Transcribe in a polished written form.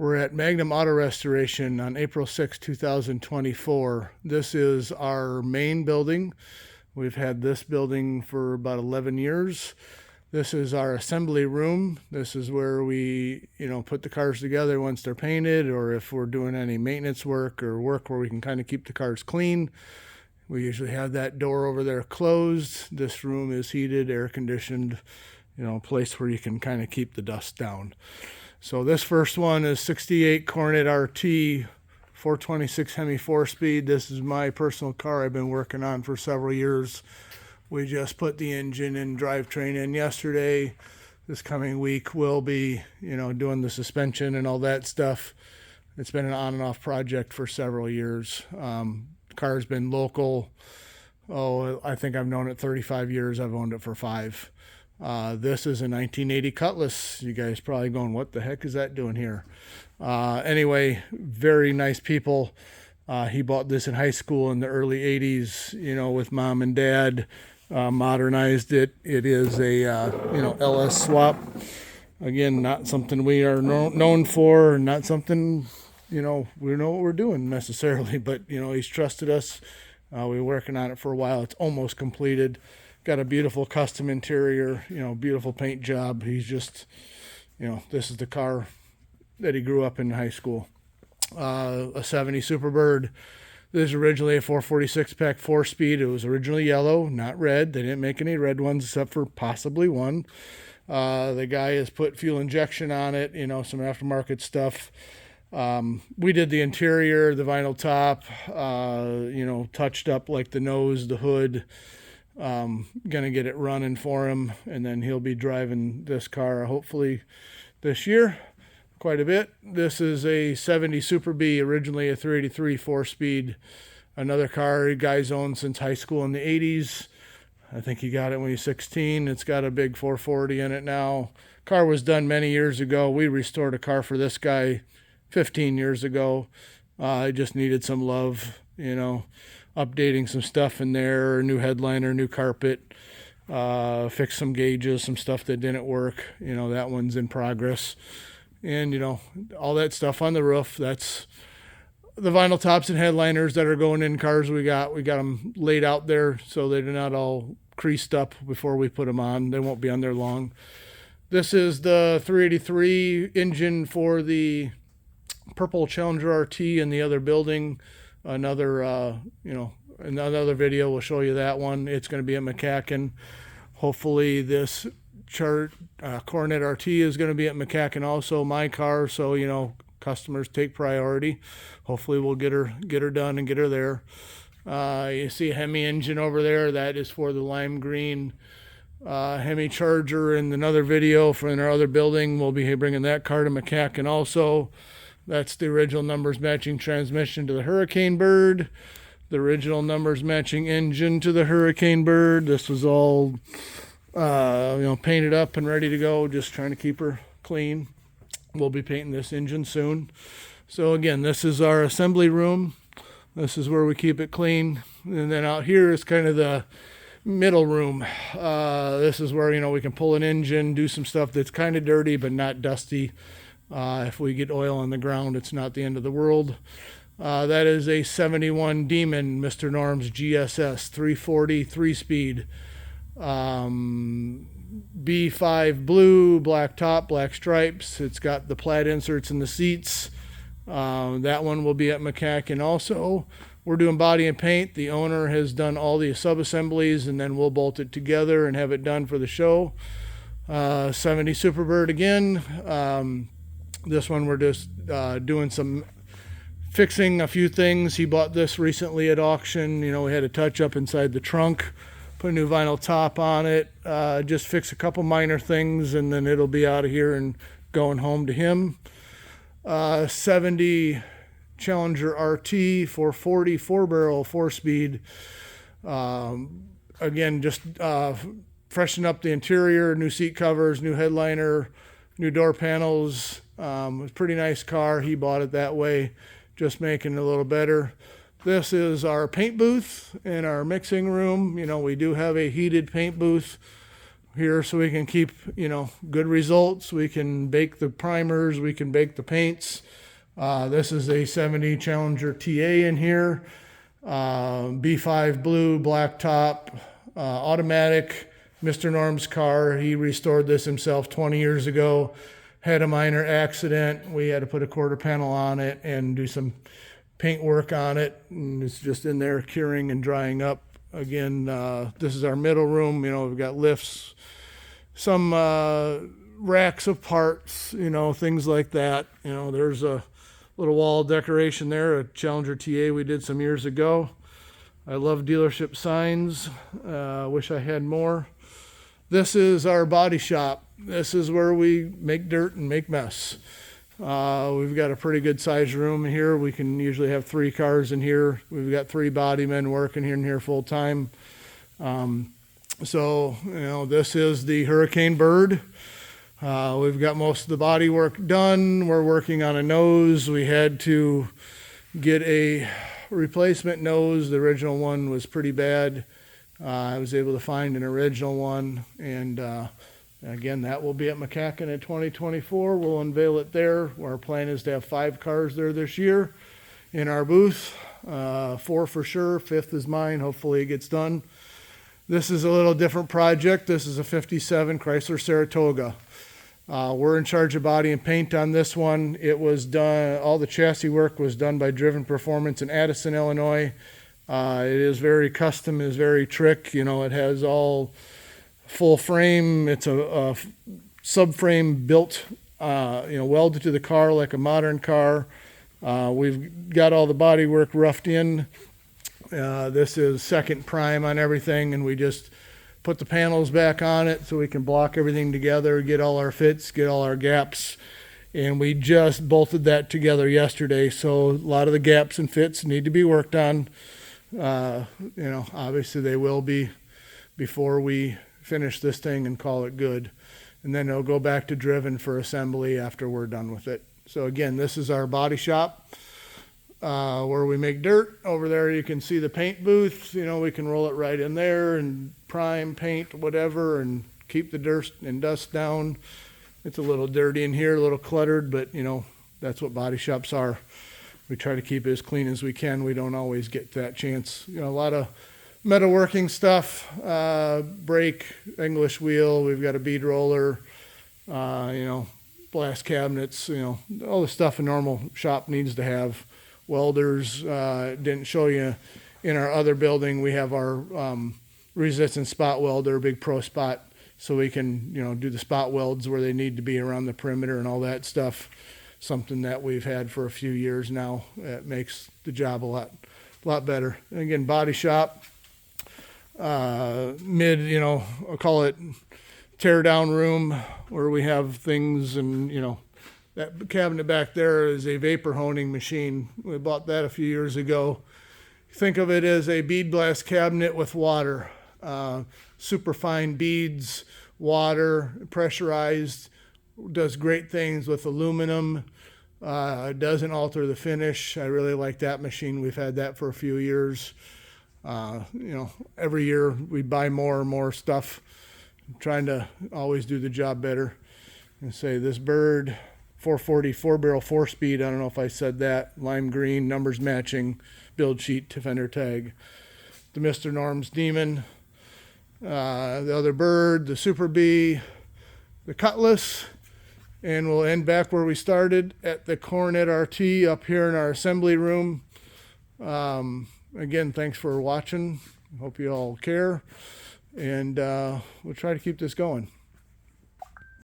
We're at Magnum Auto Restoration on April 6, 2024. This is our main building. We've had this building for about 11 years. This is our assembly room. This is where we, put the cars together once they're painted, or if we're doing any maintenance work or work where we can kind of keep the cars clean. We usually have that door over there closed. This room is heated, air conditioned, a place where you can kind of keep the dust down. So this first one is 68 Coronet RT 426 Hemi 4-speed. This is my personal car I've been working on for several years. We just put the engine and drivetrain in yesterday. This coming week we'll be, doing the suspension and all that stuff. It's been an on and off project for several years. The car's been local. I think I've known it 35 years. I've owned it for 5. This is a 1980 Cutlass. You guys probably going, what the heck is that doing here? Anyway, very nice people. He bought this in high school in the early 80s, with mom and dad, modernized it. It is a, LS swap. Again, not something we are known for, not something, we know what we're doing necessarily, but, he's trusted us. We're working on it for a while. It's almost completed. Got a beautiful custom interior, beautiful paint job. He's just, this is the car that he grew up in high school. A 70 Superbird. This is originally a 446 pack 4-speed. It was originally yellow, not red. They didn't make any red ones except for possibly one. The guy has put fuel injection on it, some aftermarket stuff. We did the interior, the vinyl top, touched up like the nose, the hood. Gonna get it running for him, and then he'll be driving this car hopefully this year quite a bit. This is a 70 Super B, originally a 383 4-speed. Another car you guys owned since high school in the 80s. I think he got it when he was 16. It's got a big 440 in it now. Car was done many years ago. We restored a car for this guy 15 years ago. I just needed some love, updating some stuff in there, new headliner, new carpet, fix some gauges, some stuff that didn't work. That one's in progress. And, all that stuff on the roof. That's the vinyl tops and headliners that are going in cars we got. We got them laid out there so they're not all creased up before we put them on. They won't be on there long. This is the 383 engine for the purple Challenger RT in the other building. Another, another video will show you that one. It's going to be at McCacken. Hopefully this Coronet RT is going to be at McCacken also, my car. So, customers take priority. Hopefully we'll get her done and get her there. You see a Hemi engine over there. That is for the lime green Hemi Charger. In another video from our other building, we'll be bringing that car to McCacken also. That's the original numbers matching transmission to the Hurricane Bird. The original numbers matching engine to the Hurricane Bird. This was all, painted up and ready to go. Just trying to keep her clean. We'll be painting this engine soon. So again, this is our assembly room. This is where we keep it clean. And then out here is kind of the middle room. This is where, we can pull an engine, do some stuff that's kind of dirty but not dusty. If we get oil on the ground, it's not the end of the world. That is a 71 Demon, Mr. Norm's GSS 340 3-speed. B5 blue, black top, black stripes. It's got the plaid inserts in the seats. That one will be at McCacken also. We're doing body and paint. The owner has done all the sub-assemblies, and then we'll bolt it together and have it done for the show. 70 Superbird again. This one we're just doing some fixing a few things. He bought this recently at auction. We had a touch up inside the trunk, put a new vinyl top on it, just fix a couple minor things, and then it'll be out of here and going home to him. 70 Challenger RT 440 4-barrel 4-speed. Again, just freshen up the interior, new seat covers, new headliner, new door panels. It was a pretty nice car. He bought it that way, just making it a little better. This is our paint booth in our mixing room. We do have a heated paint booth. here so we can keep, good results. We can bake the primers, we can bake the paints. This is a 70 Challenger TA in here. B5 blue, black top, automatic. Mr. Norm's car, he restored this himself 20 years ago. Had a minor accident. We had to put a quarter panel on it and do some paint work on it. And it's just in there curing and drying up. Again, this is our middle room. We've got lifts, some racks of parts, things like that. There's a little wall decoration there, a Challenger TA we did some years ago. I love dealership signs. Wish I had more. This is our body shop. This is where we make dirt and make mess. We've got a pretty good sized room here. We can usually have 3 cars in here. We've got 3 body men working here full time. So, this is the Hurricane Bird. We've got most of the body work done. We're working on a nose. We had to get a replacement nose. The original one was pretty bad. I was able to find an original one, and again, that will be at McCacken in 2024. We'll unveil it there. Our plan is to have 5 cars there this year in our booth. 4 for sure. 5th is mine. Hopefully it gets done. This is a little different project. This is a 57 Chrysler Saratoga. We're in charge of body and paint on this one. It was done, all the chassis work was done by Driven Performance in Addison, Illinois. It is very custom, it is very trick. It has all full frame. It's a subframe built, welded to the car like a modern car. We've got all the body work roughed in. This is second prime on everything, and we just put the panels back on it so we can block everything together, get all our fits, get all our gaps. And we just bolted that together yesterday. So a lot of the gaps and fits need to be worked on. Obviously they will be before we finish this thing and call it good. And then it'll go back to Driven for assembly after we're done with it. So again, this is our body shop where we make dirt. Over there you can see the paint booth. We can roll it right in there and prime, paint, whatever, and keep the dirt and dust down. It's a little dirty in here, a little cluttered, but that's what body shops are. We try to keep it as clean as we can. We don't always get that chance. A lot of metalworking stuff, brake, English wheel. We've got a bead roller, blast cabinets, all the stuff a normal shop needs to have. Welders, didn't show you in our other building. We have our resistance spot welder, big pro spot, so we can, do the spot welds where they need to be around the perimeter and all that stuff. Something that we've had for a few years now. It makes the job a lot better. And again, body shop, I'll call it tear down room where we have things, and that cabinet back there is a vapor honing machine. We bought that a few years ago. Think of it as a bead blast cabinet with water, super fine beads, water, pressurized. Does great things with aluminum. Doesn't alter the finish. I really like that machine. We've had that for a few years. Every year we buy more and more stuff, trying to always do the job better. And say this Bird 440 4-barrel 4-speed. I don't know if I said that. Lime green, numbers matching, build sheet, fender tag. The Mr. Norm's Demon, the other Bird, the Super Bee, the Cutlass. And we'll end back where we started at the Coronet RT up here in our assembly room. Again, thanks for watching. Hope you all care. And we'll try to keep this going.